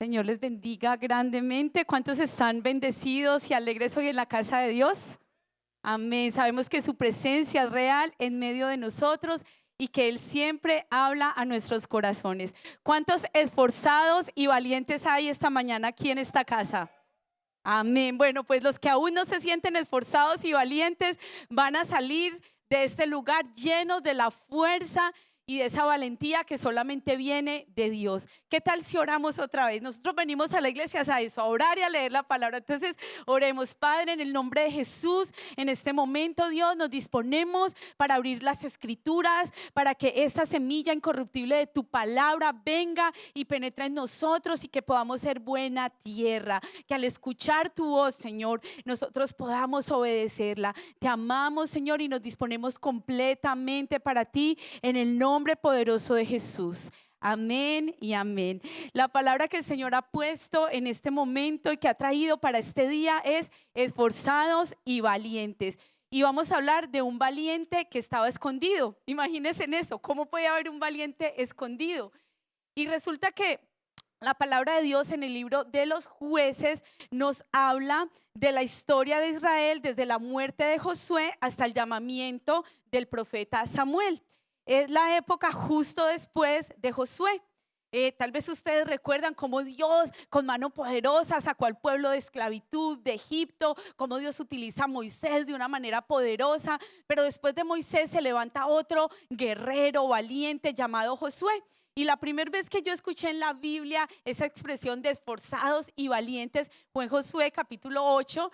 Señor les bendiga grandemente. ¿Cuántos están bendecidos y alegres hoy en la casa de Dios? Amén. Sabemos que su presencia es real en medio de nosotros y que Él siempre habla a nuestros corazones. ¿Cuántos esforzados y valientes hay esta mañana aquí en esta casa? Amén. Bueno, pues los que aún no se sienten esforzados y valientes van a salir de este lugar llenos de la fuerza y de esa valentía que solamente viene de Dios. ¿Qué tal si oramos otra vez? Nosotros venimos a la iglesia a eso, a orar y a leer la palabra. Entonces oremos. Padre, en el nombre de Jesús, en este momento, Dios, nos disponemos para abrir las escrituras, para que esta semilla incorruptible de tu palabra venga y penetre en nosotros y que podamos ser buena tierra, que al escuchar tu voz, Señor, nosotros podamos obedecerla. Te amamos, Señor, y nos disponemos completamente para ti en el nombre poderoso de Jesús. Amén y amén. La palabra que el Señor ha puesto en este momento y que ha traído para este día es esforzados y valientes. Y vamos a hablar de un valiente que estaba escondido. Imagínense en eso, ¿cómo puede haber un valiente escondido? Y resulta que la palabra de Dios en el libro de los Jueces nos habla de la historia de Israel desde la muerte de Josué hasta el llamamiento del profeta Samuel. Es la época justo después de Josué. Tal vez ustedes recuerdan cómo Dios con mano poderosa sacó al pueblo de esclavitud de Egipto, cómo Dios utiliza a Moisés de una manera poderosa, pero después de Moisés se levanta otro guerrero valiente llamado Josué. Y la primera vez que yo escuché en la Biblia esa expresión de esforzados y valientes fue en Josué capítulo 8,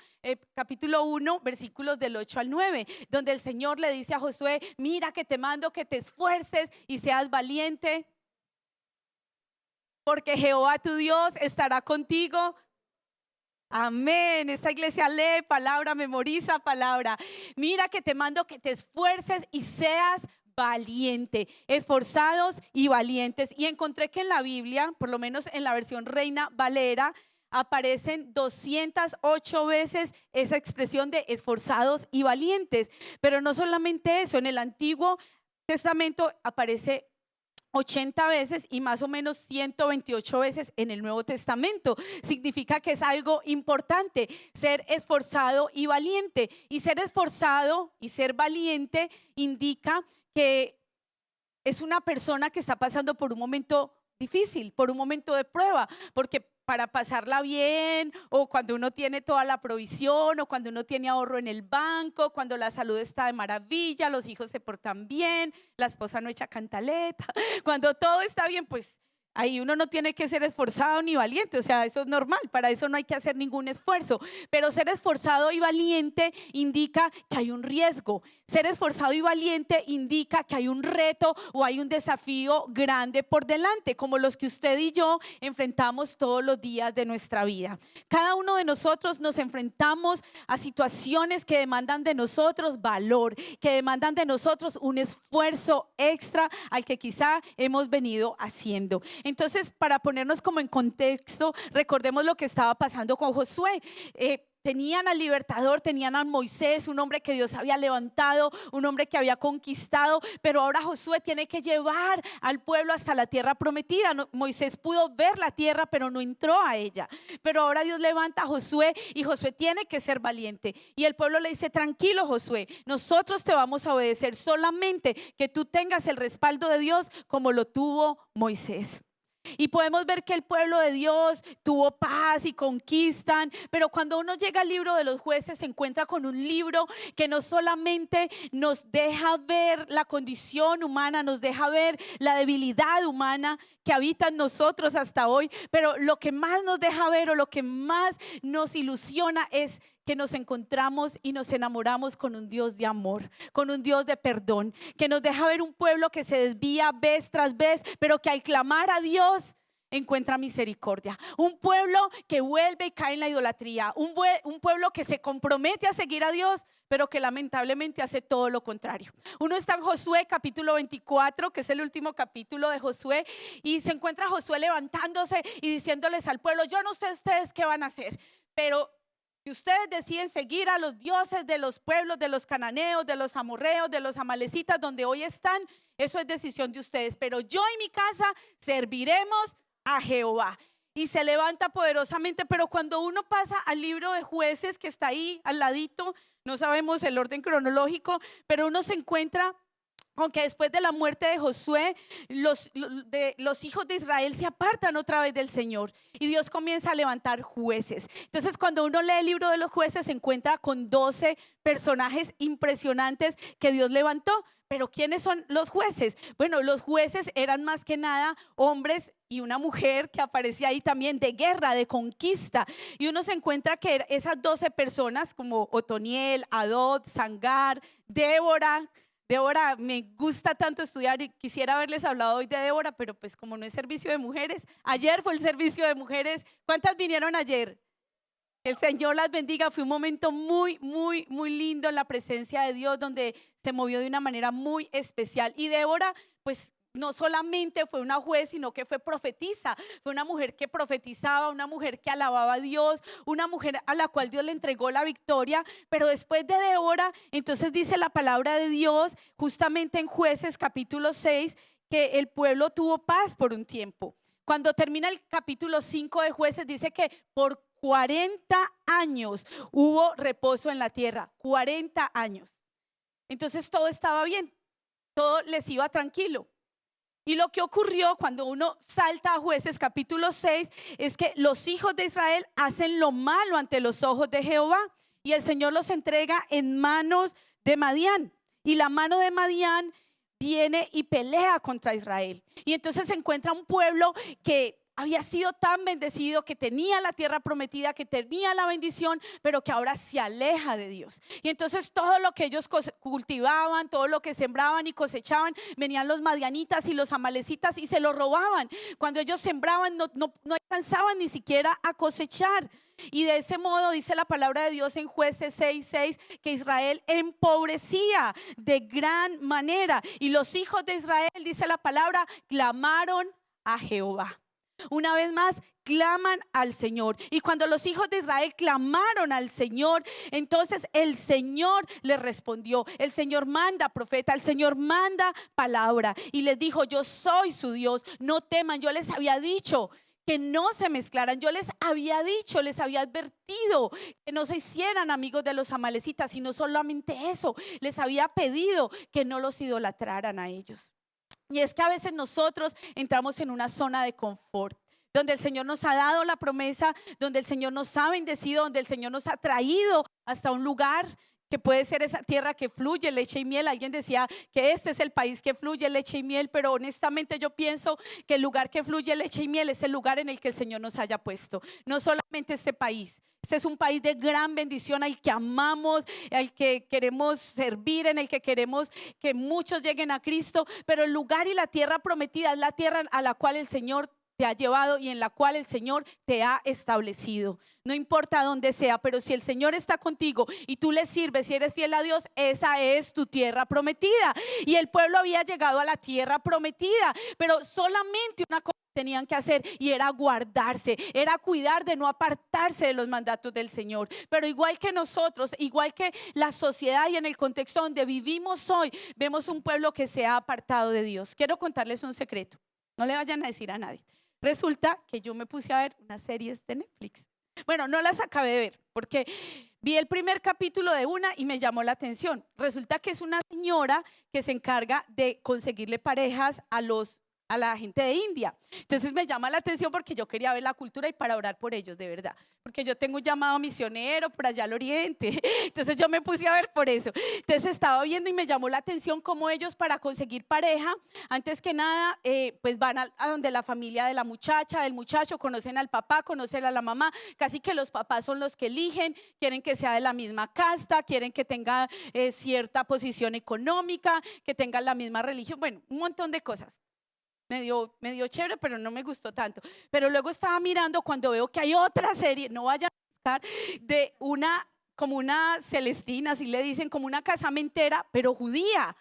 capítulo 1, versículos del 8 al 9, donde el Señor le dice a Josué: mira que te mando que te esfuerces y seas valiente, porque Jehová tu Dios estará contigo. Amén. Esta iglesia lee palabra, memoriza palabra. Mira que te mando que te esfuerces y seas valiente, esforzados y valientes. Y encontré que en la Biblia, por lo menos en la versión Reina Valera, aparecen 208 veces esa expresión de esforzados y valientes. Pero no solamente eso, en el Antiguo Testamento aparece 80 veces y más o menos 128 veces en el Nuevo Testamento. Significa que es algo importante ser esforzado y valiente. Y ser esforzado y ser valiente indica que es una persona que está pasando por un momento difícil, por un momento de prueba, porque para pasarla bien, o cuando uno tiene toda la provisión, o cuando uno tiene ahorro en el banco, cuando la salud está de maravilla, los hijos se portan bien, la esposa no echa cantaleta, cuando todo está bien, pues ahí uno no tiene que ser esforzado ni valiente, o sea, eso es normal, para eso no hay que hacer ningún esfuerzo. Pero ser esforzado y valiente indica que hay un riesgo. Ser esforzado y valiente indica que hay un reto o hay un desafío grande por delante, como los que usted y yo enfrentamos todos los días de nuestra vida. Cada uno de nosotros nos enfrentamos a situaciones que demandan de nosotros valor, que demandan de nosotros un esfuerzo extra al que quizá hemos venido haciendo. Entonces, para ponernos como en contexto, recordemos lo que estaba pasando con Josué. Tenían al libertador, tenían a Moisés, un hombre que Dios había levantado, un hombre que había conquistado, pero ahora Josué tiene que llevar al pueblo hasta la tierra prometida. Moisés pudo ver la tierra, pero no entró a ella. Pero ahora Dios levanta a Josué y Josué tiene que ser valiente. Y el pueblo le dice: tranquilo, Josué, nosotros te vamos a obedecer, solamente que tú tengas el respaldo de Dios como lo tuvo Moisés. Y podemos ver que el pueblo de Dios tuvo paz y conquistan, pero cuando uno llega al libro de los Jueces se encuentra con un libro que no solamente nos deja ver la condición humana, nos deja ver la debilidad humana que habita en nosotros hasta hoy, pero lo que más nos deja ver o lo que más nos ilusiona es que nos encontramos y nos enamoramos con un Dios de amor, con un Dios de perdón, que nos deja ver un pueblo que se desvía vez tras vez, pero que al clamar a Dios encuentra misericordia. Un pueblo que vuelve y cae en la idolatría, un pueblo que se compromete a seguir a Dios, pero que lamentablemente hace todo lo contrario. Uno está en Josué capítulo 24, que es el último capítulo de Josué, y se encuentra Josué levantándose y diciéndoles al pueblo: yo no sé ustedes qué van a hacer, pero si ustedes deciden seguir a los dioses de los pueblos, de los cananeos, de los amorreos, de los amalecitas, donde hoy están, eso es decisión de ustedes. Pero yo y mi casa serviremos a Jehová. y se levanta poderosamente, pero cuando uno pasa al libro de Jueces que está ahí al ladito, no sabemos el orden cronológico, pero uno se encuentra con que después de la muerte de Josué, los hijos de Israel se apartan otra vez del Señor y Dios comienza a levantar jueces. Entonces, cuando uno lee el libro de los jueces, se encuentra con 12 personajes impresionantes que Dios levantó. Pero ¿quiénes son los jueces? Bueno, los jueces eran más que nada hombres y una mujer que aparecía ahí también de guerra, de conquista. Y uno se encuentra que esas 12 personas como Otoniel, Adod, Sangar, Débora, me gusta tanto estudiar y quisiera haberles hablado hoy de Débora, pero pues como no es servicio de mujeres, ayer fue el servicio de mujeres. ¿Cuántas vinieron ayer? El Señor las bendiga. Fue un momento muy, muy, muy lindo en la presencia de Dios, donde se movió de una manera muy especial. Y Débora, pues no solamente fue una juez, sino que fue profetisa. Fue una mujer que profetizaba, una mujer que alababa a Dios, una mujer a la cual Dios le entregó la victoria. Pero después de Débora, entonces dice la palabra de Dios, justamente en Jueces capítulo 6, que el pueblo tuvo paz por un tiempo. Cuando termina el capítulo 5 de Jueces, dice que por 40 años hubo reposo en la tierra. 40 años. Entonces todo estaba bien, todo les iba tranquilo. Y lo que ocurrió cuando uno salta a Jueces capítulo 6 es que los hijos de Israel hacen lo malo ante los ojos de Jehová y el Señor los entrega en manos de Madián. Y la mano de Madián viene y pelea contra Israel. Y entonces se encuentra un pueblo que había sido tan bendecido, que tenía la tierra prometida, que tenía la bendición, pero que ahora se aleja de Dios. Y entonces todo lo que ellos cultivaban, todo lo que sembraban y cosechaban, venían los madianitas y los amalecitas y se lo robaban. Cuando ellos sembraban no alcanzaban ni siquiera a cosechar. Y de ese modo dice la palabra de Dios en Jueces 6:6 que Israel empobrecía de gran manera. Y los hijos de Israel, dice la palabra, clamaron a Jehová. Una vez más, claman al Señor. Y cuando los hijos de Israel clamaron al Señor, entonces el Señor les respondió. El Señor manda profeta, el Señor manda palabra. Y les dijo: yo soy su Dios, no teman. Yo les había dicho que no se mezclaran. Yo les había dicho, les había advertido que no se hicieran amigos de los amalecitas. Y no solamente eso, les había pedido que no los idolatraran a ellos. Y es que a veces nosotros entramos en una zona de confort, donde el Señor nos ha dado la promesa, donde el Señor nos ha bendecido, donde el Señor nos ha traído hasta un lugar que puede ser esa tierra que fluye leche y miel. Alguien decía que este es el país que fluye leche y miel, pero honestamente yo pienso que el lugar que fluye leche y miel es el lugar en el que el Señor nos haya puesto. No solamente este país. Este es un país de gran bendición al que amamos, al que queremos servir, en el que queremos que muchos lleguen a Cristo. Pero el lugar y la tierra prometida es la tierra a la cual el Señor te ha llevado y en la cual el Señor te ha establecido. No importa dónde sea, pero si el Señor está contigo y tú le sirves, si eres fiel a Dios, esa es tu tierra prometida. Y el pueblo había llegado a la tierra prometida, pero solamente una cosa tenían que hacer, y era guardarse, era cuidar de no apartarse de los mandatos del Señor. Pero igual que nosotros, igual que la sociedad y en el contexto donde vivimos hoy, vemos un pueblo que se ha apartado de Dios. Quiero contarles un secreto, no le vayan a decir a nadie. Resulta que yo me puse a ver unas series de Netflix. Bueno, no las acabé de ver porque vi el primer capítulo de una y me llamó la atención. Resulta que es una señora que se encarga de conseguirle parejas a la gente de India. Entonces me llama la atención porque yo quería ver la cultura y para orar por ellos, de verdad. Porque yo tengo un llamado misionero por allá al oriente. Entonces yo me puse a ver por eso. Entonces estaba viendo y me llamó la atención cómo ellos, para conseguir pareja, antes que nada, pues van a donde la familia de la muchacha, del muchacho, conocen al papá, conocen a la mamá. Casi que los papás son los que eligen, quieren que sea de la misma casta, quieren que tenga cierta posición económica, que tenga la misma religión, bueno, un montón de cosas. Medio chévere, pero no me gustó tanto. Pero luego estaba mirando cuando veo que hay otra serie, no vayan a buscar, de como una Celestina, así le dicen, como una casamentera, pero judía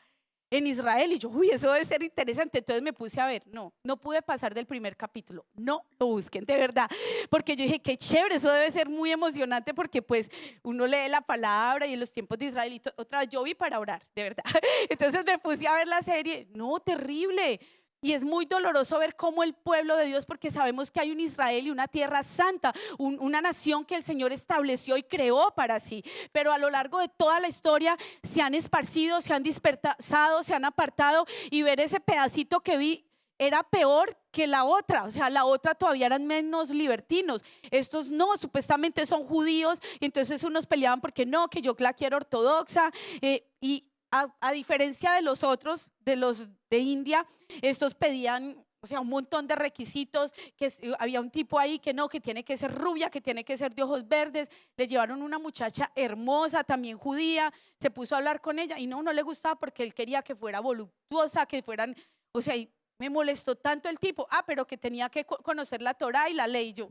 en Israel. Y yo, uy, eso debe ser interesante. Entonces me puse a ver, no pude pasar del primer capítulo. No lo busquen, de verdad, porque yo dije, qué chévere, eso debe ser muy emocionante, porque pues uno lee la palabra y en los tiempos de Israel, y otra vez yo vi para orar, de verdad. Entonces me puse a ver la serie, no, terrible. Y es muy doloroso ver cómo el pueblo de Dios, porque sabemos que hay un Israel y una tierra santa, una nación que el Señor estableció y creó para sí. Pero a lo largo de toda la historia se han esparcido, se han dispersado, se han apartado, y ver ese pedacito que vi era peor que la otra. O sea, la otra todavía eran menos libertinos. Estos no, supuestamente son judíos, y entonces unos peleaban porque no, que yo la quiero ortodoxa. Y a diferencia de los otros, de los de India, estos pedían, o sea, un montón de requisitos, que había un tipo ahí que no, que tiene que ser rubia, que tiene que ser de ojos verdes. Le llevaron una muchacha hermosa, también judía, se puso a hablar con ella y no le gustaba porque él quería que fuera voluptuosa, que fueran, o sea, y me molestó tanto el tipo, pero que tenía que conocer la Torá y la ley. Yo,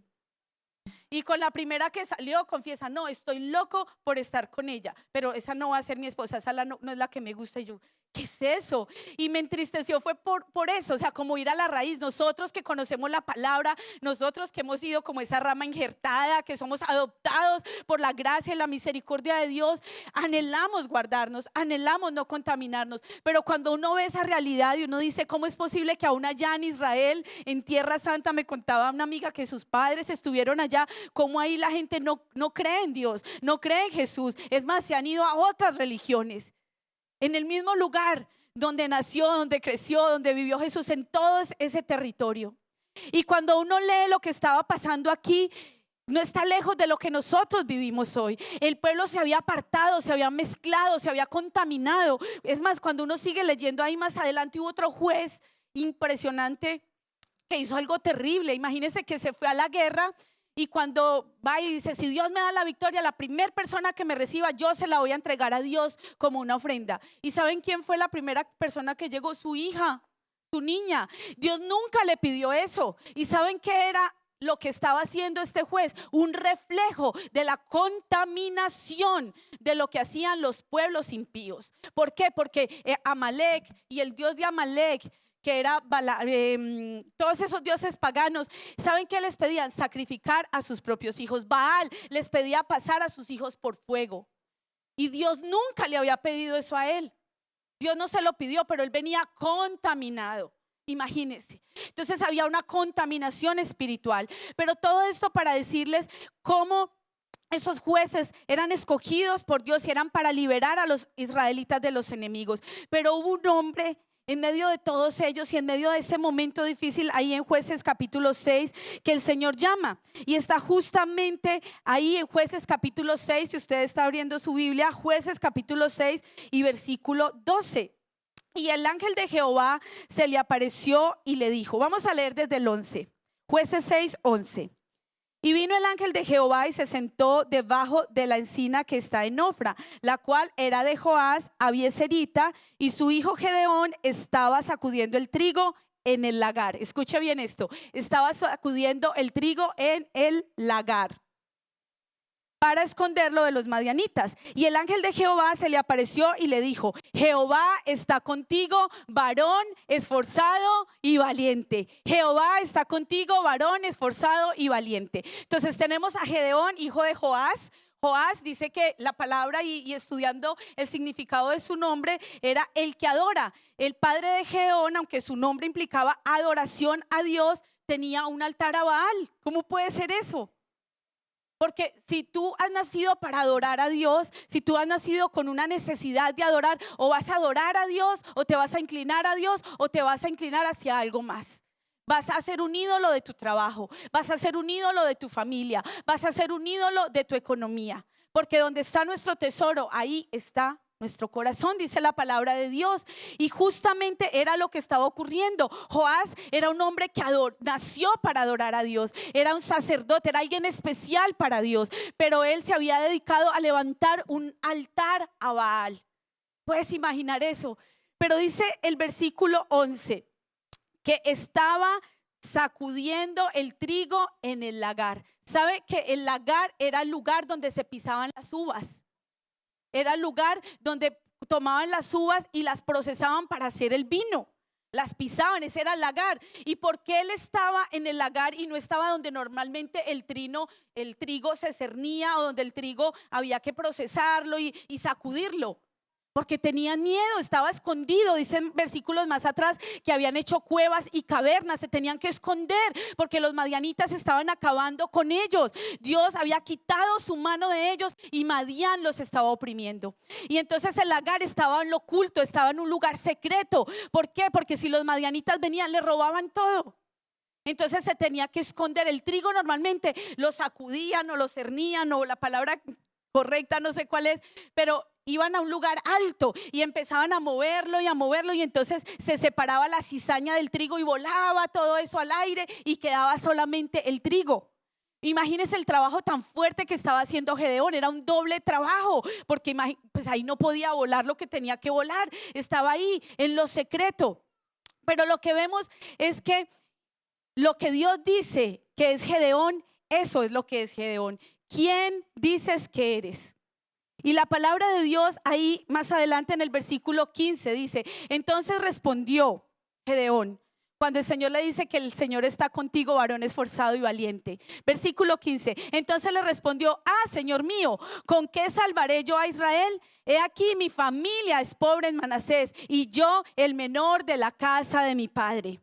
y con la primera que salió, confiesa, no, estoy loco por estar con ella, pero esa no va a ser mi esposa, esa no es la que me gusta. Y yo, ¿qué es eso? Y me entristeció, fue por eso, o sea, como ir a la raíz. Nosotros que conocemos la palabra, nosotros que hemos sido como esa rama injertada, que somos adoptados por la gracia y la misericordia de Dios, anhelamos guardarnos, anhelamos no contaminarnos. Pero cuando uno ve esa realidad y uno dice, ¿cómo es posible que aún allá en Israel, en Tierra Santa? Me contaba una amiga que sus padres estuvieron allá, como ahí la gente no cree en Dios, no cree en Jesús. Es más, se han ido a otras religiones. En el mismo lugar donde nació, donde creció, donde vivió Jesús, en todo ese territorio. Y cuando uno lee lo que estaba pasando aquí, no está lejos de lo que nosotros vivimos hoy. El pueblo se había apartado, se había mezclado, se había contaminado. Es más, cuando uno sigue leyendo ahí más adelante, hubo otro juez impresionante que hizo algo terrible. Imagínense que se fue a la guerra. Y cuando va y dice, si Dios me da la victoria, la primera persona que me reciba, yo se la voy a entregar a Dios como una ofrenda. ¿Y saben quién fue la primera persona que llegó? Su hija, su niña. Dios nunca le pidió eso. ¿Y saben qué era lo que estaba haciendo este juez? Un reflejo de la contaminación de lo que hacían los pueblos impíos. ¿Por qué? Porque Amalek y el dios de Amalek, que era todos esos dioses paganos, ¿saben qué les pedían? Sacrificar a sus propios hijos. Baal les pedía pasar a sus hijos por fuego. Y Dios nunca le había pedido eso a él. Dios no se lo pidió, pero él venía contaminado. Imagínense. Entonces había una contaminación espiritual. Pero todo esto para decirles cómo esos jueces eran escogidos por Dios y eran para liberar a los israelitas de los enemigos. Pero hubo un hombre en medio de todos ellos y en medio de ese momento difícil, ahí en Jueces capítulo 6, que el Señor llama. Y está justamente ahí en Jueces capítulo 6, si usted está abriendo su Biblia, Jueces capítulo 6 y versículo 12. Y el ángel de Jehová se le apareció y le dijo, vamos a leer desde el 11, Jueces 6, 11. Y vino el ángel de Jehová y se sentó debajo de la encina que está en Ofra, la cual era de Joás Abieserita, y su hijo Gedeón estaba sacudiendo el trigo en el lagar. Escuche bien esto, estaba sacudiendo el trigo en el lagar para esconderlo de los madianitas. Y el ángel de Jehová se le apareció y le dijo, Jehová está contigo, varón esforzado y valiente. Jehová está contigo, varón esforzado y valiente. Entonces tenemos a Gedeón, hijo de Joás. Joás dice que la palabra y estudiando el significado de su nombre era el que adora. El padre de Gedeón, aunque su nombre implicaba adoración a Dios, tenía un altar a Baal. ¿Cómo puede ser eso? Porque si tú has nacido para adorar a Dios, si tú has nacido con una necesidad de adorar, o vas a adorar a Dios, o te vas a inclinar a Dios, o te vas a inclinar hacia algo más. Vas a ser un ídolo de tu trabajo, vas a ser un ídolo de tu familia, vas a ser un ídolo de tu economía. Porque donde está nuestro tesoro, ahí está nuestro corazón, dice la palabra de Dios. Y justamente era lo que estaba ocurriendo. Joás era un hombre que nació para adorar a Dios. Era un sacerdote, era alguien especial para Dios. Pero él se había dedicado a levantar un altar a Baal. Puedes imaginar eso. Pero dice el versículo 11 que estaba sacudiendo el trigo en el lagar. ¿Sabe que el lagar era el lugar donde se pisaban las uvas? Era el lugar donde tomaban las uvas y las procesaban para hacer el vino. Las pisaban, ese era el lagar. ¿Y por qué él estaba en el lagar y no estaba donde normalmente el trigo se cernía, o donde el trigo había que procesarlo y sacudirlo? porque tenían miedo, estaba escondido. Dicen versículos más atrás que habían hecho cuevas y cavernas, se tenían que esconder porque los madianitas estaban acabando con ellos. Dios había quitado su mano de ellos y Madián los estaba oprimiendo. Y entonces el Agar estaba en lo oculto, estaba en un lugar secreto. ¿Por qué? Porque si los madianitas venían, le robaban todo. Entonces se tenía que esconder. El trigo normalmente lo sacudían o lo cernían, o la palabra correcta no sé cuál es, pero iban a un lugar alto y empezaban a moverlo y entonces se separaba la cizaña del trigo y volaba todo eso al aire y quedaba solamente el trigo. Imagínense el trabajo tan fuerte que estaba haciendo Gedeón. Era un doble trabajo, porque pues ahí no podía volar lo que tenía que volar, estaba ahí en lo secreto. Pero lo que vemos es que lo que Dios dice que es Gedeón, eso es lo que es Gedeón. ¿Quién dices que eres? Y la palabra de Dios ahí más adelante en el versículo 15 dice: entonces respondió Gedeón, cuando el Señor le dice que el Señor está contigo, varón esforzado y valiente. Versículo 15, entonces le respondió: Señor mío, ¿con qué salvaré yo a Israel? He aquí mi familia es pobre en Manasés y yo el menor de la casa de mi padre.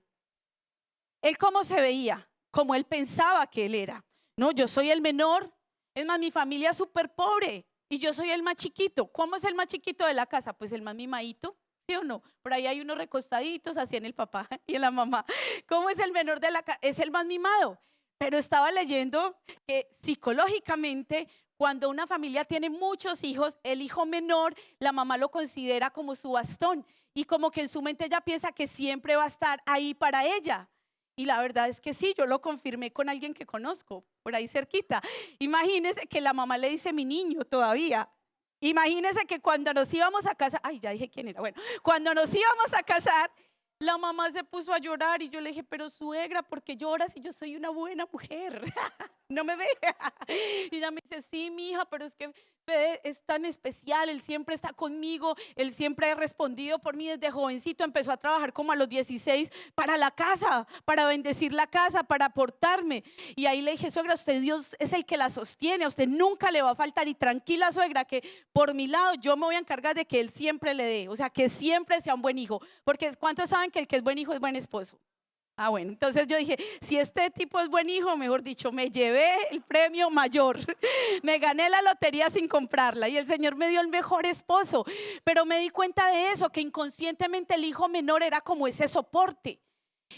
Él, ¿cómo se veía? Como él pensaba que él era. No, yo soy el menor. Es más, mi familia es súper pobre y yo soy el más chiquito. ¿Cómo es el más chiquito de la casa? Pues el más mimadito, ¿sí o no? Por ahí hay unos recostaditos así en el papá y en la mamá. ¿Cómo es el menor de la casa? Es el más mimado. Pero estaba leyendo que psicológicamente, cuando una familia tiene muchos hijos, el hijo menor, la mamá lo considera como su bastón y como que en su mente ella piensa que siempre va a estar ahí para ella. Y la verdad es que sí, yo lo confirmé con alguien que conozco, por ahí cerquita. Imagínese que la mamá le dice mi niño todavía. Imagínese que cuando nos íbamos a casar, ay, ya dije quién era. Bueno, cuando nos íbamos a casar, la mamá se puso a llorar y yo le dije: pero suegra, ¿por qué lloras si yo soy una buena mujer? No me ve. Y ella me dice: sí, mi hija, pero es que Fede es tan especial, él siempre está conmigo, él siempre ha respondido por mí desde jovencito. Empezó a trabajar como a los 16 para la casa, para bendecir la casa, para aportarme. Y ahí le dije: suegra, usted, Dios es el que la sostiene, a usted nunca le va a faltar. Y tranquila, suegra, que por mi lado yo me voy a encargar de que él siempre le dé, o sea, que siempre sea un buen hijo. Porque ¿cuántos saben que el que es buen hijo es buen esposo? Bueno, entonces yo dije: si este tipo es buen hijo, mejor dicho, me llevé el premio mayor. Me gané la lotería sin comprarla y el Señor me dio el mejor esposo. Pero me di cuenta de eso, que inconscientemente el hijo menor era como ese soporte.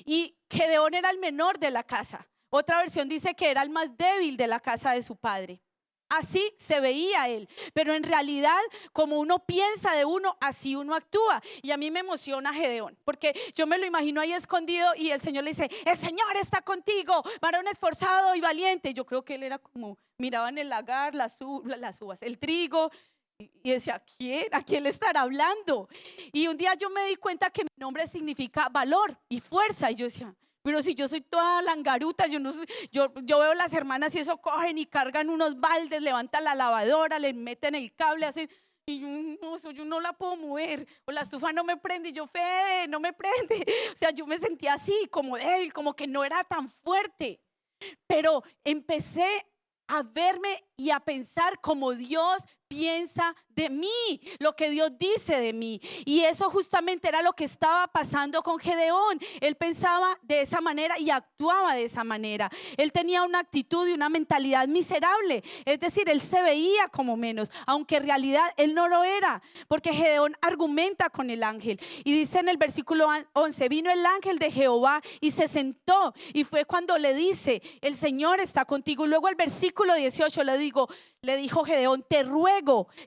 Y Gedeón era el menor de la casa. Otra versión dice que era el más débil de la casa de su padre. Así se veía él, pero en realidad, como uno piensa de uno, así uno actúa. Y a mí me emociona Gedeón, porque yo me lo imagino ahí escondido y el Señor le dice: el Señor está contigo, varón esforzado y valiente. Yo creo que él era como, miraban el lagar, las uvas, el trigo, y decía: ¿a quién le estará hablando? Y un día yo me di cuenta que mi nombre significa valor y fuerza. Y yo decía: pero si yo soy toda langaruta, yo no soy, yo veo las hermanas y eso, cogen y cargan unos baldes, levantan la lavadora, le meten el cable, hacen, y yo no la puedo mover, o la estufa no me prende, y yo: Fede, no me prende. O sea, yo me sentía así, como débil, como que no era tan fuerte. Pero empecé a verme y a pensar como Dios piensa de mí, lo que Dios dice de mí. Y eso justamente era lo que estaba pasando con Gedeón. Él pensaba de esa manera y actuaba de esa manera. Él tenía una actitud y una mentalidad miserable, es decir, él se veía como menos, aunque en realidad él no lo era, porque Gedeón argumenta con el ángel y dice en el versículo 11: vino el ángel de Jehová y se sentó, y fue cuando le dice: el Señor está contigo. Y luego el versículo 18 le dijo Gedeón: te ruego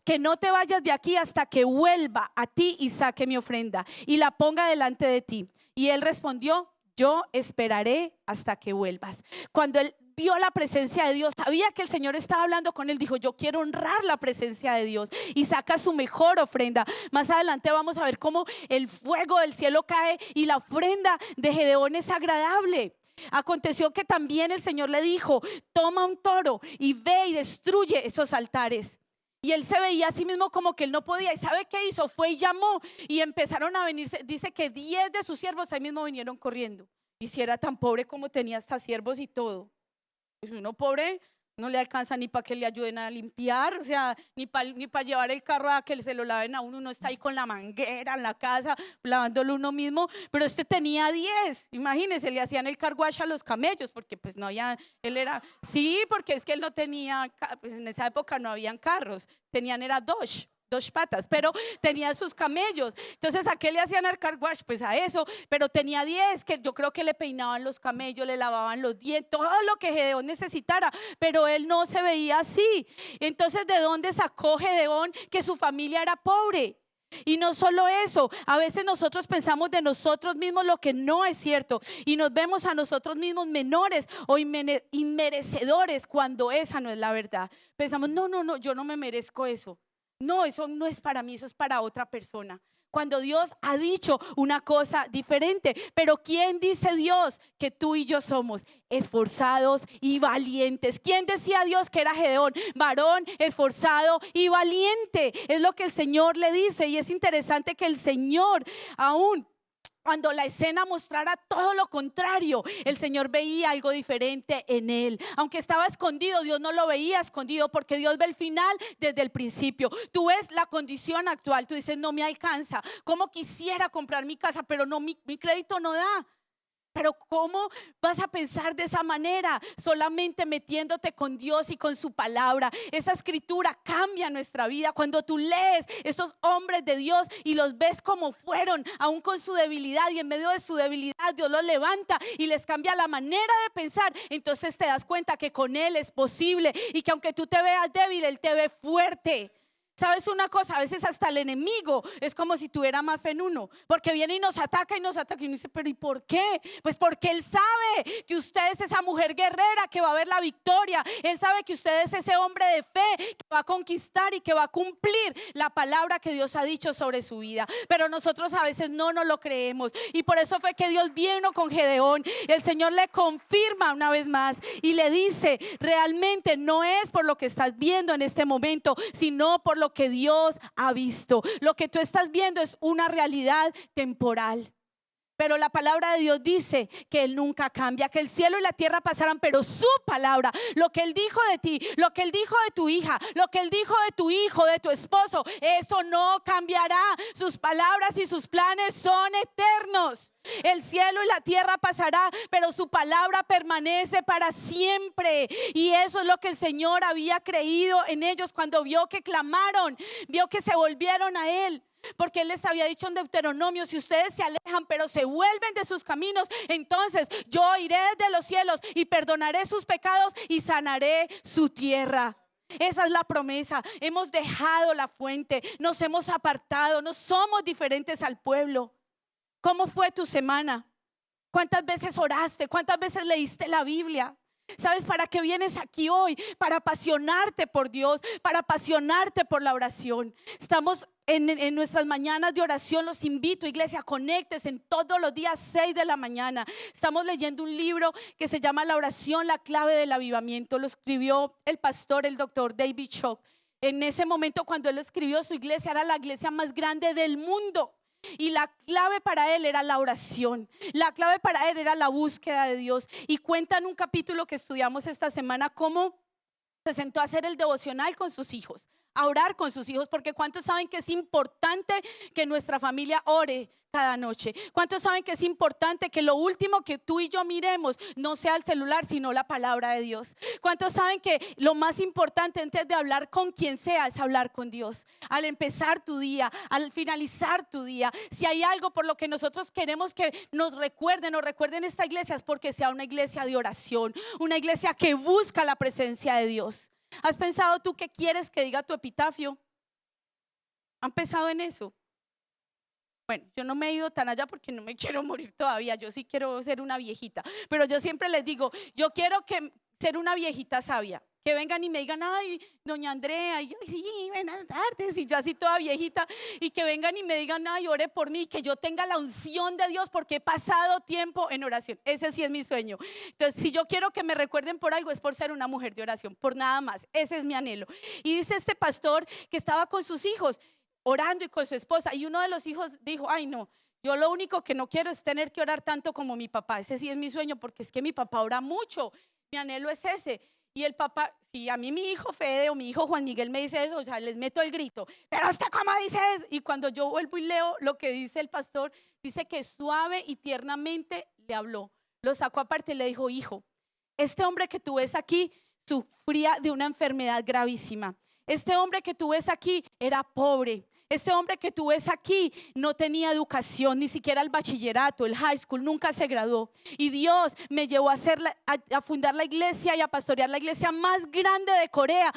que no te vayas de aquí hasta que vuelva a ti y saque mi ofrenda y la ponga delante de ti. Y él respondió: yo esperaré hasta que vuelvas. Cuando él vio la presencia de Dios, sabía que el Señor estaba hablando con él, dijo: yo quiero honrar la presencia de Dios, y saca su mejor ofrenda. Más adelante vamos a ver cómo el fuego del cielo cae y la ofrenda de Gedeón es agradable. Aconteció que también el Señor le dijo: toma un toro y ve y destruye esos altares. Y él se veía a sí mismo como que él no podía. ¿Y sabe qué hizo? Fue y llamó, y empezaron a venirse. Dice que 10 de sus siervos ahí mismo vinieron corriendo. Y si era tan pobre como tenía hasta siervos y todo, pues uno pobre no le alcanza ni para que le ayuden a limpiar, o sea, ni para llevar el carro a que se lo laven a uno. Uno está ahí con la manguera en la casa, lavándolo uno mismo, pero este tenía 10. Imagínense, le hacían el car wash a los camellos, porque pues no había, él era, sí, porque es que él no tenía, pues en esa época no habían carros, tenían era dos patas, pero tenía sus camellos. Entonces, ¿a qué le hacían el car wash? Pues a eso, pero tenía 10, que yo creo que le peinaban los camellos, le lavaban los dientes, todo lo que Gedeón necesitara, pero él no se veía así. Entonces, ¿de dónde sacó Gedeón que su familia era pobre? Y no solo eso, a veces nosotros pensamos de nosotros mismos lo que no es cierto y nos vemos a nosotros mismos menores o inmerecedores cuando esa no es la verdad. Pensamos, no, yo no me merezco eso. No, eso no es para mí, eso es para otra persona. Cuando Dios ha dicho una cosa diferente. Pero ¿quién dice Dios que tú y yo somos? Esforzados y valientes. ¿Quién decía Dios que era Gedeón? Varón esforzado y valiente. Es lo que el Señor le dice. Y es interesante que el Señor aún, cuando la escena mostrara todo lo contrario, el Señor veía algo diferente en él. Aunque estaba escondido, Dios no lo veía escondido, porque Dios ve el final desde el principio. Tú ves la condición actual, tú dices, no me alcanza. Como quisiera comprar mi casa, pero no, mi crédito no da. Pero ¿cómo vas a pensar de esa manera? Solamente metiéndote con Dios y con su palabra. Esa escritura cambia nuestra vida. Cuando tú lees estos hombres de Dios y los ves como fueron, aún con su debilidad, y en medio de su debilidad Dios los levanta y les cambia la manera de pensar. Entonces te das cuenta que con Él es posible, y que aunque tú te veas débil, Él te ve fuerte. ¿Sabes una cosa? A veces hasta el enemigo es como si tuviera más fe en uno, porque viene y nos ataca y uno dice, pero ¿y por qué? Pues porque Él sabe que usted es esa mujer guerrera que va a ver la victoria. Él sabe que usted es ese hombre de fe que va a conquistar y que va a cumplir la palabra que Dios ha dicho sobre su vida. Pero nosotros a veces no nos lo creemos, y por eso fue que Dios vino con Gedeón. El Señor le confirma una vez más y le dice, realmente no es por lo que estás viendo en este momento, sino por lo que Dios ha visto. Lo que tú estás viendo es una realidad temporal, pero la palabra de Dios dice que Él nunca cambia, que el cielo y la tierra pasarán, pero su palabra, lo que Él dijo de ti, lo que Él dijo de tu hija, lo que Él dijo de tu hijo, de tu esposo, eso no cambiará. Sus palabras y sus planes son eternos. El cielo y la tierra pasará, pero su palabra permanece para siempre. Y eso es lo que el Señor había creído en ellos cuando vio que clamaron, vio que se volvieron a Él. Porque Él les había dicho en Deuteronomio, si ustedes se alejan pero se vuelven de sus caminos, entonces yo iré desde los cielos y perdonaré sus pecados y sanaré su tierra. Esa es la promesa. Hemos dejado la fuente, nos hemos apartado, no somos diferentes al pueblo. ¿Cómo fue tu semana? ¿Cuántas veces oraste? ¿Cuántas veces leíste la Biblia? ¿Sabes para qué vienes aquí hoy? Para apasionarte por Dios, para apasionarte por la oración. Estamos en nuestras mañanas de oración. Los invito, iglesia, conéctese en todos los días 6 de la mañana. Estamos leyendo un libro que se llama La oración, la clave del avivamiento. Lo escribió el pastor, el doctor David Shock. En ese momento, cuando él lo escribió, su iglesia era la iglesia más grande del mundo. Y la clave para él era la oración. La clave para él era la búsqueda de Dios. Y cuenta en un capítulo que estudiamos esta semana cómo se sentó a hacer el devocional con sus hijos, a orar con sus hijos, porque ¿cuántos saben que es importante que nuestra familia ore cada noche? ¿Cuántos saben que es importante que lo último que tú y yo miremos no sea el celular, sino la palabra de Dios? ¿Cuántos saben que lo más importante antes de hablar con quien sea es hablar con Dios? Al empezar tu día, al finalizar tu día, si hay algo por lo que nosotros queremos que nos recuerden esta iglesia, es porque sea una iglesia de oración, una iglesia que busca la presencia de Dios. ¿Has pensado tú qué quieres que diga tu epitafio? ¿Han pensado en eso? Bueno, yo no me he ido tan allá porque no me quiero morir todavía. Yo sí quiero ser una viejita, pero yo siempre les digo, yo quiero ser una viejita sabia. Que vengan y me digan, ay, doña Andrea, y yo, sí, buenas tardes, y yo así toda viejita, y que vengan y me digan, ay, ore por mí, que yo tenga la unción de Dios porque he pasado tiempo en oración. Ese sí es mi sueño. Entonces, si yo quiero que me recuerden por algo, es por ser una mujer de oración, por nada más. Ese es mi anhelo. Y dice este pastor que estaba con sus hijos orando y con su esposa, y uno de los hijos dijo, ay, no, yo lo único que no quiero es tener que orar tanto como mi papá. Ese sí es mi sueño, porque es que mi papá ora mucho. Mi anhelo es ese. Y el papá, si a mí mi hijo Fede o mi hijo Juan Miguel me dice eso, o sea, les meto el grito, pero usted cómo dice eso. Y cuando yo vuelvo y leo lo que dice el pastor, dice que suave y tiernamente le habló. Lo sacó aparte y le dijo: hijo, este hombre que tú ves aquí sufría de una enfermedad gravísima. Este hombre que tú ves aquí era pobre. Este hombre que tú ves aquí no tenía educación, ni siquiera el bachillerato, el high school, nunca se graduó. Y Dios me llevó a fundar la iglesia y a pastorear la iglesia más grande de Corea,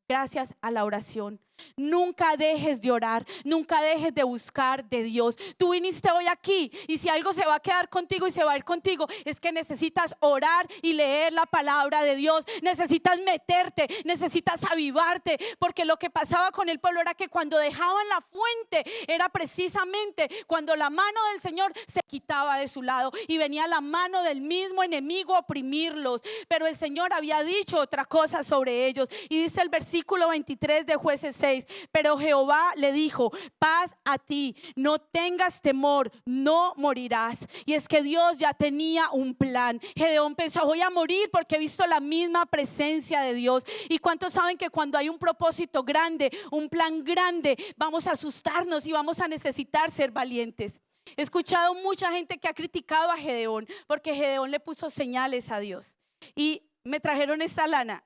gracias a la oración. Nunca dejes de orar, nunca dejes de buscar de Dios. Tú viniste hoy aquí y si algo se va a quedar contigo y se va a ir contigo, es que necesitas orar y leer la palabra de Dios. Necesitas meterte, necesitas avivarte, porque lo que pasaba con el pueblo era que cuando dejaban la fuente era precisamente cuando la mano del Señor se quitaba de su lado y venía la mano del mismo enemigo a oprimirlos. Pero el Señor había dicho otra cosa sobre ellos, y dice el versículo 23 de Jueces 6: pero Jehová le dijo: paz a ti, no tengas temor, no morirás. Y es que Dios ya tenía un plan. Gedeón pensó: voy a morir porque he visto la misma presencia de Dios. ¿Y cuántos saben que cuando hay un propósito grande, un plan grande, vamos a asustarnos y vamos a necesitar ser valientes? He escuchado mucha gente que ha criticado a Gedeón porque Gedeón le puso señales a Dios. Y me trajeron esta lana.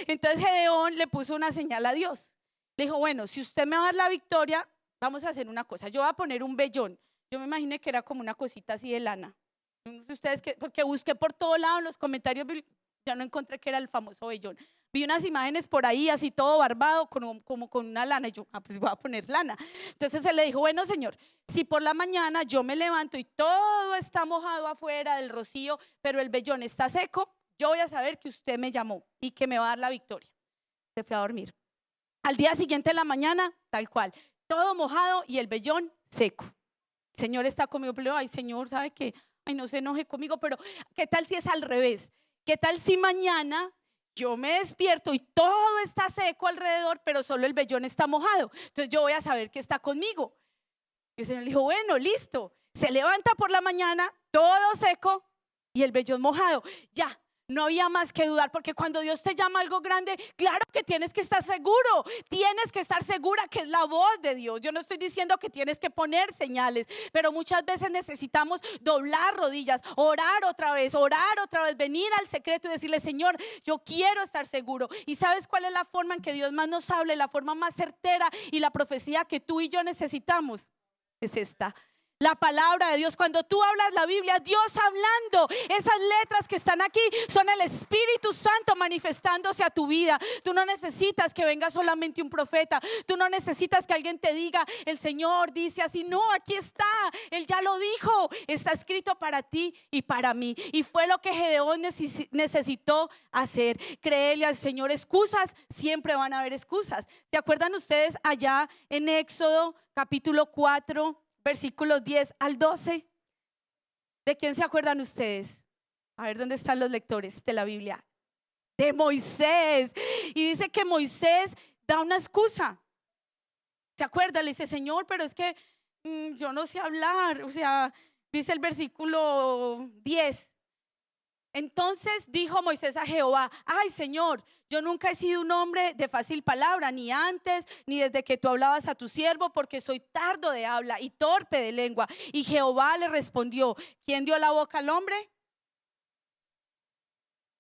Entonces Gedeón le puso una señal a Dios. Le dijo: bueno, si usted me va a dar la victoria, vamos a hacer una cosa. Yo voy a poner un vellón. Yo me imaginé que era como una cosita así de lana. Ustedes porque busqué por todo lado en los comentarios, ya no encontré que era el famoso vellón. Vi unas imágenes por ahí así todo barbado como con una lana. Y yo, pues voy a poner lana. Entonces él le dijo: bueno, Señor, si por la mañana yo me levanto y todo está mojado afuera del rocío, pero el vellón está seco, yo voy a saber que usted me llamó y que me va a dar la victoria. Se fue a dormir. Al día siguiente de la mañana, tal cual, todo mojado y el vellón seco. El Señor está conmigo, pero ay, Señor, ¿sabe qué? Ay, no se enoje conmigo, pero ¿qué tal si es al revés? ¿Qué tal si mañana yo me despierto y todo está seco alrededor, pero solo el vellón está mojado? Entonces yo voy a saber que está conmigo. Y el Señor le dijo: bueno, listo. Se levanta por la mañana, todo seco y el vellón mojado. Ya. No había más que dudar, porque cuando Dios te llama a algo grande, claro que tienes que estar seguro, tienes que estar segura que es la voz de Dios. Yo no estoy diciendo que tienes que poner señales, pero muchas veces necesitamos doblar rodillas, orar otra vez, venir al secreto y decirle: Señor, yo quiero estar seguro. ¿Y sabes cuál es la forma en que Dios más nos hable? La forma más certera y la profecía que tú y yo necesitamos es esta: la palabra de Dios. Cuando tú hablas la Biblia, Dios hablando. Esas letras que están aquí son el Espíritu Santo manifestándose a tu vida. Tú no necesitas que venga solamente un profeta. Tú no necesitas que alguien te diga: el Señor dice así. No, aquí está. Él ya lo dijo. Está escrito para ti y para mí. Y fue lo que Gedeón necesitó hacer: creerle al Señor. Excusas, siempre van a haber excusas. ¿Se acuerdan ustedes allá en Éxodo capítulo 4? Versículos 10 al 12. ¿De quién se acuerdan ustedes? A ver, ¿dónde están los lectores de la Biblia? De Moisés. Y dice que Moisés da una excusa. ¿Se acuerdan? Le dice: Señor, pero es que yo no sé hablar. O sea, dice el versículo 10. Entonces dijo Moisés a Jehová: ay, Señor, yo nunca he sido un hombre de fácil palabra, ni antes, ni desde que tú hablabas a tu siervo, porque soy tardo de habla y torpe de lengua. Y Jehová le respondió: ¿quién dio la boca al hombre?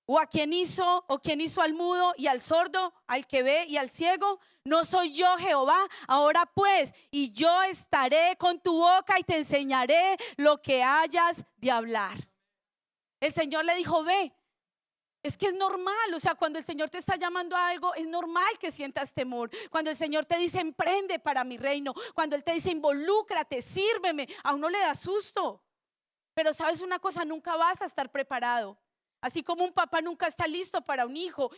¿O quién hizo al mudo y al sordo, al que ve y al ciego? ¿No soy yo Jehová? Ahora pues, y yo estaré con tu boca y te enseñaré lo que hayas de hablar. El Señor le dijo: ve. Es que es normal, o sea, cuando el Señor te está llamando a algo, es normal que sientas temor. Cuando el Señor te dice: emprende para mi reino, cuando Él te dice: involúcrate, sírveme, a uno le da susto. Pero sabes una cosa, nunca vas a estar preparado. Así como un papá nunca está listo para un hijo,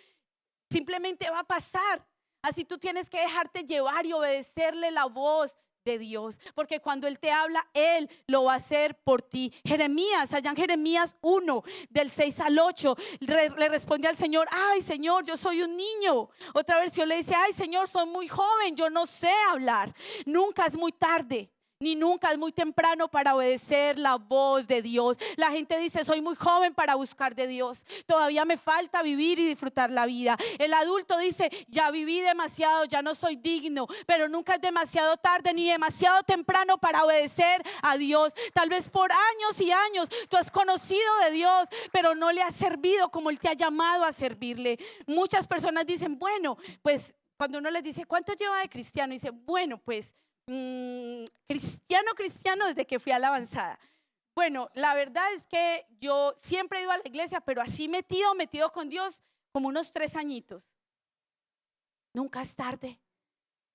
simplemente va a pasar. Así tú tienes que dejarte llevar y obedecerle la voz de Dios, porque cuando Él te habla, Él lo va a hacer por ti. Jeremías, allá en Jeremías 1 del 6 al 8 le responde al Señor: ay, Señor, yo soy un niño. Otra versión le dice: ay, Señor, soy muy joven, yo no sé hablar. Nunca es muy tarde. ni nunca es muy temprano para obedecer la voz de Dios. La gente dice, soy muy joven para buscar de Dios. Todavía me falta vivir y disfrutar la vida. El adulto dice, ya viví demasiado, ya no soy digno. Pero nunca es demasiado tarde ni demasiado temprano para obedecer a Dios. Tal vez por años y años tú has conocido de Dios, pero no le has servido como Él te ha llamado a servirle. Muchas personas dicen, bueno, pues cuando uno les dice, ¿cuánto lleva de cristiano? Dice, bueno, pues cristiano desde que fui a la avanzada. Bueno, la verdad es que yo siempre he ido a la iglesia, pero así metido con Dios como unos 3 añitos. Nunca es tarde.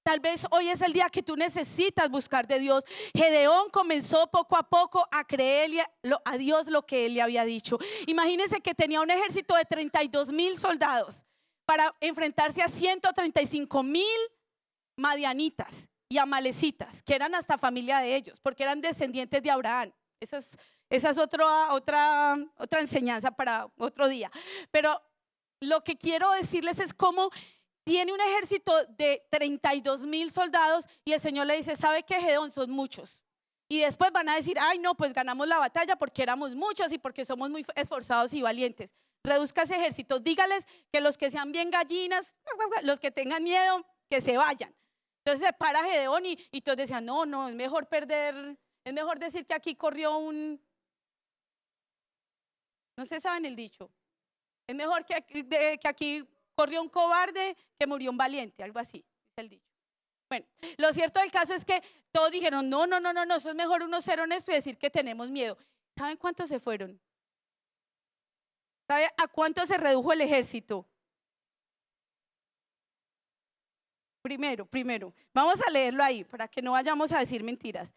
Tal vez hoy es el día que tú necesitas buscar de Dios. Gedeón comenzó poco a poco a creerle a Dios lo que él le había dicho. Imagínense que tenía un ejército de 32,000 soldados para enfrentarse a 135,000 madianitas y amalecitas, que eran hasta familia de ellos, porque eran descendientes de Abraham. Esa es otra enseñanza para otro día. Pero lo que quiero decirles es cómo tiene un ejército de 32,000 soldados y el Señor le dice, ¿sabe qué, Gedeón? Son muchos. Y después van a decir, ay no, pues ganamos la batalla porque éramos muchos y porque somos muy esforzados y valientes. Reduzca ese ejército, dígales que los que sean bien gallinas, los que tengan miedo, que se vayan. Entonces se para Gedeón y todos decían, no, es mejor perder, es mejor decir que aquí corrió no se saben el dicho, es mejor que aquí corrió un cobarde que murió un valiente, algo así, es el dicho. Bueno, lo cierto del caso es que todos dijeron, no, eso es mejor uno ser honesto y decir que tenemos miedo. ¿Saben cuántos se fueron? ¿Sabe a cuánto se redujo el ejército? Primero, vamos a leerlo ahí para que no vayamos a decir mentiras.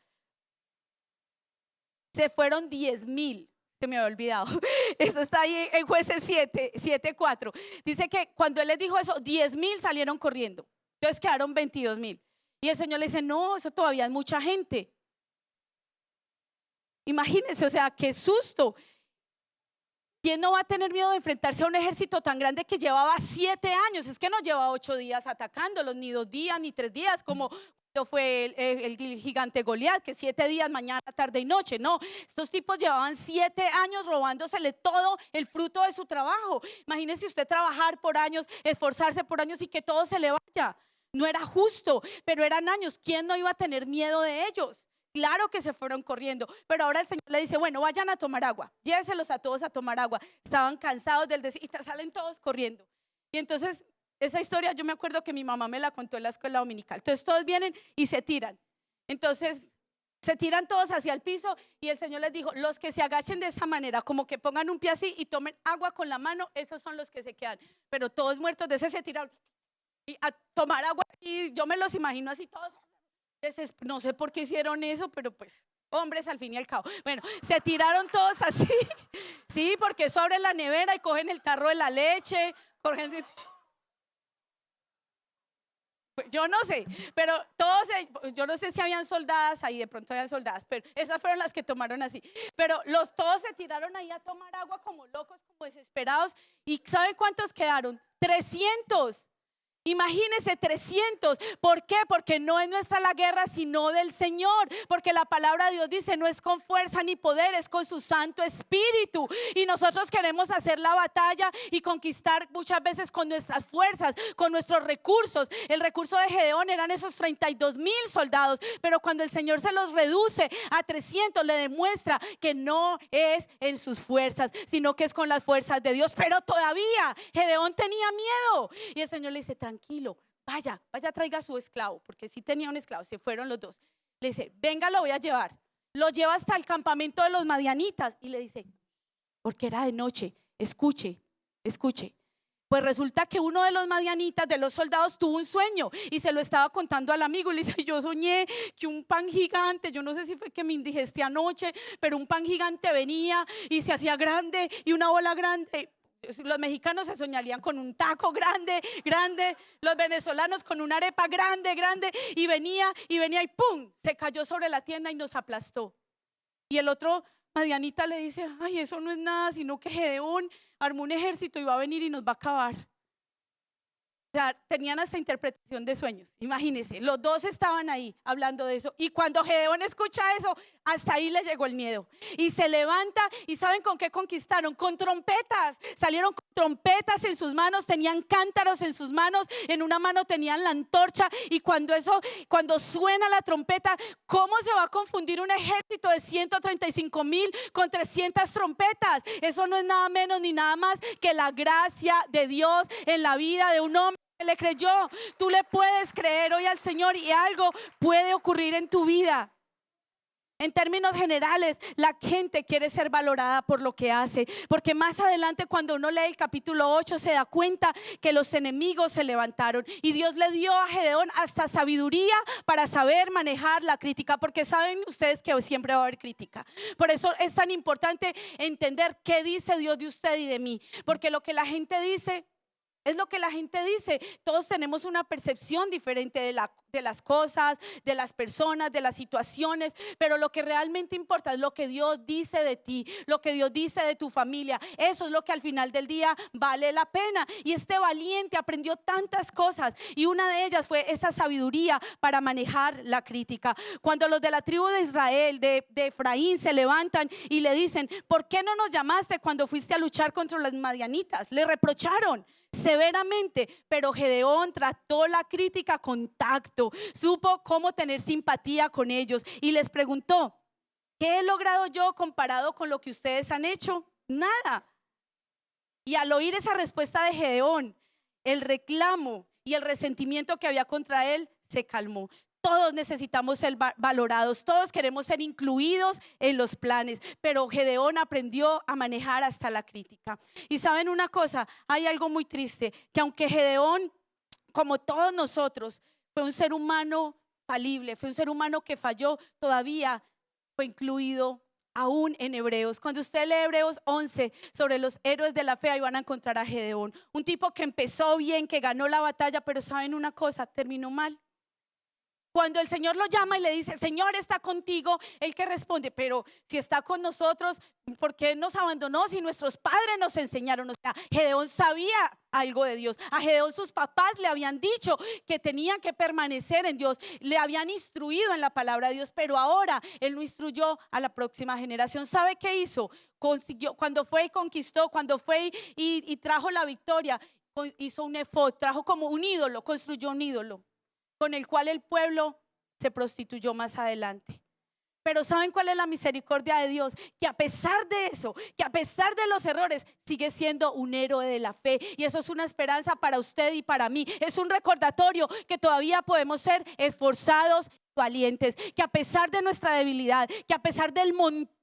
Se fueron 10,000, se me había olvidado. Eso está ahí en Jueces 7:4. Dice que cuando él les dijo eso, 10,000 salieron corriendo. Entonces quedaron 22,000. Y el Señor le dice, no, eso todavía es mucha gente. Imagínense, o sea, qué susto. ¿Quién no va a tener miedo de enfrentarse a un ejército tan grande que llevaba 7 años? Es que no lleva 8 días atacándolos, ni 2 días, ni 3 días, como fue el gigante Goliat, que 7 días, mañana, tarde y noche. No, estos tipos llevaban 7 años robándosele todo el fruto de su trabajo. Imagínese usted trabajar por años, esforzarse por años y que todo se le vaya. No era justo, pero eran años. ¿Quién no iba a tener miedo de ellos? Claro que se fueron corriendo, pero ahora el Señor le dice, bueno, vayan a tomar agua, lléveselos a todos a tomar agua. Estaban cansados del desierto y salen todos corriendo. Y entonces esa historia yo me acuerdo que mi mamá me la contó en la escuela dominical. Entonces todos vienen y se tiran. Entonces se tiran todos hacia el piso y el Señor les dijo, los que se agachen de esa manera, como que pongan un pie así y tomen agua con la mano, esos son los que se quedan. Pero todos muertos de ese se tiraron y a tomar agua y yo me los imagino así todos. No sé por qué hicieron eso, pero pues hombres al fin y al cabo. Bueno, se tiraron todos así. Sí, porque eso abre la nevera y cogen el tarro de la leche, cogen. Yo no sé, pero todos, yo no sé si habían soldadas ahí, de pronto habían soldadas, pero esas fueron las que tomaron así. Pero todos se tiraron ahí a tomar agua como locos, como desesperados. ¿Y saben cuántos quedaron? 300. Imagínense 300. ¿Por qué? Porque no es nuestra la guerra, sino del Señor. Porque la palabra de Dios dice, no es con fuerza ni poder, es con su Santo Espíritu. Y nosotros queremos hacer la batalla y conquistar muchas veces con nuestras fuerzas, con nuestros recursos. El recurso de Gedeón eran esos 32,000 soldados. Pero cuando el Señor se los reduce a 300, le demuestra que no es en sus fuerzas, sino que es con las fuerzas de Dios. Pero todavía Gedeón tenía miedo. Y el Señor le dice, tranquilo, vaya, traiga a su esclavo, porque sí tenía un esclavo, se fueron los dos. Le dice, venga, lo voy a llevar. Lo lleva hasta el campamento de los madianitas y le dice, porque era de noche, escuche. Pues resulta que uno de los madianitas, de los soldados, tuvo un sueño y se lo estaba contando al amigo. Y le dice, yo soñé que un pan gigante, yo no sé si fue que me indigesté anoche, pero un pan gigante venía y se hacía grande y una bola grande. Los mexicanos se soñarían con un taco grande, los venezolanos con una arepa grande, y venía y ¡pum! Se cayó sobre la tienda y nos aplastó. Y el otro madianita le dice, ay, eso no es nada, sino que Gedeón armó un ejército y va a venir y nos va a acabar. sea, tenían hasta interpretación de sueños. Imagínense, los dos estaban ahí hablando de eso. Y cuando Gedeón escucha eso, hasta ahí le llegó el miedo. Y se levanta y ¿saben con qué conquistaron? Con trompetas. Salieron con trompetas en sus manos, tenían cántaros en sus manos, en una mano tenían la antorcha. Y cuando suena la trompeta, ¿cómo se va a confundir un ejército de 135,000 con 300 trompetas? Eso no es nada menos ni nada más que la gracia de Dios en la vida de un hombre que le creyó. Tú le puedes creer hoy al Señor y algo puede ocurrir en tu vida. En términos generales, la gente quiere ser valorada por lo que hace, porque más adelante cuando uno lee el capítulo 8 se da cuenta que los enemigos se levantaron y Dios le dio a Gedeón hasta sabiduría para saber manejar la crítica, porque saben ustedes que siempre va a haber crítica. Por eso es tan importante entender qué dice Dios de usted y de mí, porque lo que la gente dice es lo que la gente dice. Todos tenemos una percepción diferente de las cosas, de las personas, de las situaciones, pero lo que realmente importa es lo que Dios dice de ti, lo que Dios dice de tu familia. Eso es lo que al final del día vale la pena. Y este valiente aprendió tantas cosas y una de ellas fue esa sabiduría para manejar la crítica. Cuando los de la tribu de Israel, de Efraín, se levantan y le dicen: ¿por qué no nos llamaste cuando fuiste a luchar contra las madianitas? Le reprocharon severamente, pero Gedeón trató la crítica con tacto, supo cómo tener simpatía con ellos y les preguntó: ¿qué he logrado yo comparado con lo que ustedes han hecho? Nada. Y al oír esa respuesta de Gedeón, el reclamo y el resentimiento que había contra él se calmó. Todos necesitamos ser valorados, todos queremos ser incluidos en los planes, pero Gedeón aprendió a manejar hasta la crítica. Y saben una cosa, hay algo muy triste, que aunque Gedeón, como todos nosotros, fue un ser humano falible, fue un ser humano que falló, todavía fue incluido aún en Hebreos. Cuando usted lee Hebreos 11 sobre los héroes de la fe, ahí van a encontrar a Gedeón, un tipo que empezó bien, que ganó la batalla, pero saben una cosa, terminó mal. Cuando el Señor lo llama y le dice: el Señor está contigo, él que responde: pero si está con nosotros, ¿por qué nos abandonó si nuestros padres nos enseñaron? O sea, Gedeón sabía algo de Dios. A Gedeón sus papás le habían dicho que tenían que permanecer en Dios, le habían instruido en la palabra de Dios, pero ahora él no instruyó a la próxima generación. ¿Sabe qué hizo? Consiguió, cuando fue y conquistó, cuando fue y trajo la victoria, hizo un efod, trajo como un ídolo, construyó un ídolo con el cual el pueblo se prostituyó más adelante. Pero ¿saben cuál es la misericordia de Dios? Que a pesar de eso, que a pesar de los errores, sigue siendo un héroe de la fe. Y eso es una esperanza para usted y para mí. Es un recordatorio que todavía podemos ser esforzados, valientes, que a pesar de nuestra debilidad, que a pesar del montón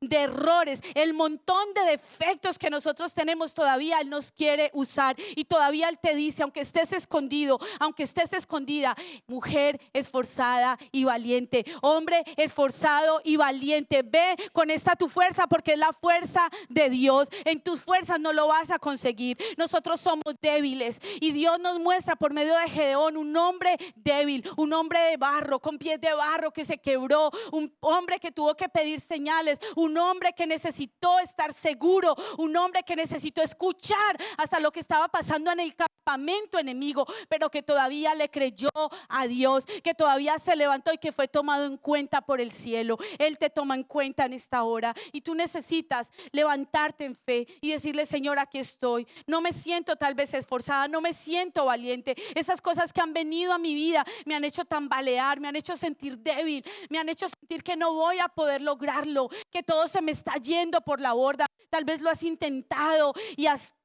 de errores, el montón de defectos que nosotros tenemos, todavía Él nos quiere usar. Y todavía Él te dice: aunque estés escondido, aunque estés escondida, mujer esforzada y valiente, hombre esforzado y valiente, ve con esta tu fuerza, porque es la fuerza de Dios. En tus fuerzas no lo vas a conseguir. Nosotros somos débiles y Dios nos muestra por medio de Gedeón un hombre débil, un hombre de barro, con pies de barro, que se quebró, un hombre que tuvo que pedir señales, un hombre que necesitó estar seguro, un hombre que necesitó escuchar hasta lo que estaba pasando en el campamento enemigo, pero que todavía le creyó a Dios, que todavía se levantó y que fue tomado en cuenta por el cielo. Él te toma en cuenta en esta hora y tú necesitas levantarte en fe y decirle: Señor, aquí estoy. No me siento tal vez esforzada, no me siento valiente. Esas cosas que han venido a mi vida me han hecho tambalear, me han hecho sentir débil, me han hecho sentir que no voy a poder lograrlo, que todo se me está yendo por la borda. Tal vez lo has intentado y has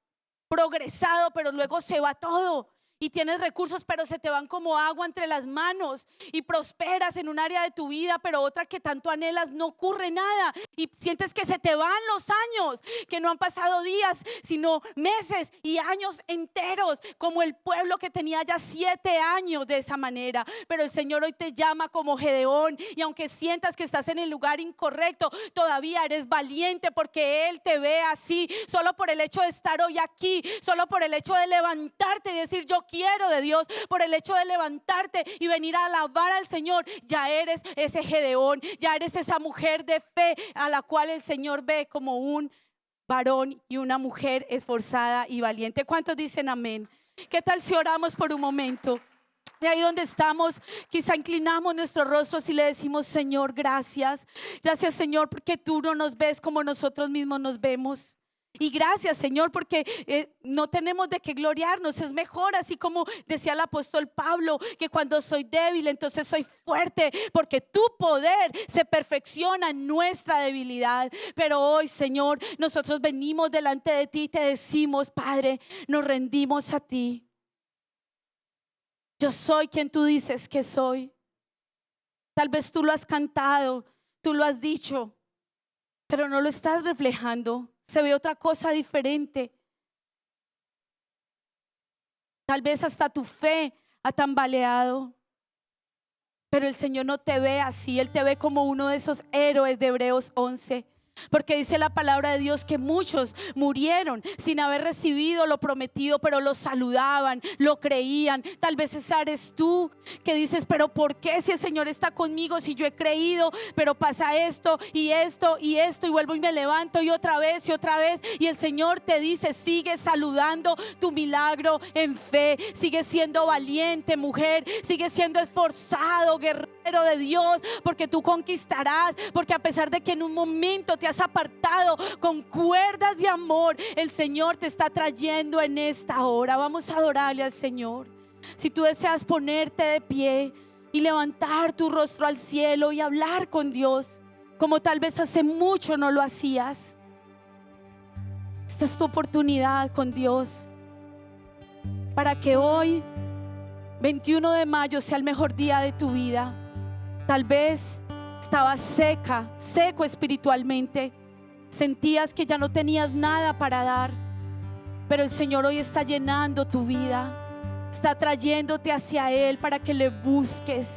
progresado, pero luego se va todo. Y tienes recursos, pero se te van como agua entre las manos. Y prosperas en un área de tu vida, pero otra que tanto anhelas no ocurre nada. Y sientes que se te van los años, que no han pasado días, sino meses y años enteros, como el pueblo que tenía ya 7 años de esa manera. Pero el Señor hoy te llama como Gedeón, y aunque sientas que estás en el lugar incorrecto, todavía eres valiente, porque Él te ve así. Solo por el hecho de estar hoy aquí, solo por el hecho de levantarte y decir: yo quiero de Dios, por el hecho de levantarte y venir a alabar al Señor, ya eres ese Gedeón, ya eres esa mujer de fe a la cual el Señor ve como un varón y una mujer esforzada y valiente. ¿Cuántos dicen amén? ¿Qué tal si oramos por un momento? Y ahí donde estamos, quizá inclinamos nuestros rostros y le decimos: Señor, gracias. Gracias, Señor, porque tú no nos ves como nosotros mismos nos vemos. Y gracias, Señor, porque no tenemos de qué gloriarnos. Es mejor, así como decía el apóstol Pablo, que cuando soy débil, entonces soy fuerte, porque tu poder se perfecciona en nuestra debilidad. Pero hoy, Señor, nosotros venimos delante de ti y te decimos: Padre, nos rendimos a ti. Yo soy quien tú dices que soy. Tal vez tú lo has cantado, tú lo has dicho, pero no lo estás reflejando. Se ve otra cosa diferente. Tal vez hasta tu fe ha tambaleado, pero el Señor no te ve así. Él te ve como uno de esos héroes de Hebreos 11. Porque dice la palabra de Dios que muchos murieron sin haber recibido lo prometido, pero lo saludaban, lo creían. Tal vez ese eres tú que dices: pero ¿por qué si el Señor está conmigo? Si yo he creído, pero pasa esto y esto y esto, y vuelvo y me levanto y otra vez y otra vez. Y el Señor te dice: sigue saludando tu milagro en fe, sigue siendo valiente, mujer, sigue siendo esforzado, guerrero de Dios, porque tú conquistarás. Porque a pesar de que en un momento te has apartado, con cuerdas de amor el Señor te está trayendo en esta hora. Vamos a adorarle al Señor. Si tú deseas ponerte de pie y levantar tu rostro al cielo y hablar con Dios como tal vez hace mucho no lo hacías, esta es tu oportunidad con Dios, para que hoy 21 de mayo sea el mejor día de tu vida. Tal vez estabas seco espiritualmente, sentías que ya no tenías nada para dar, pero el Señor hoy está llenando tu vida, está trayéndote hacia Él para que le busques,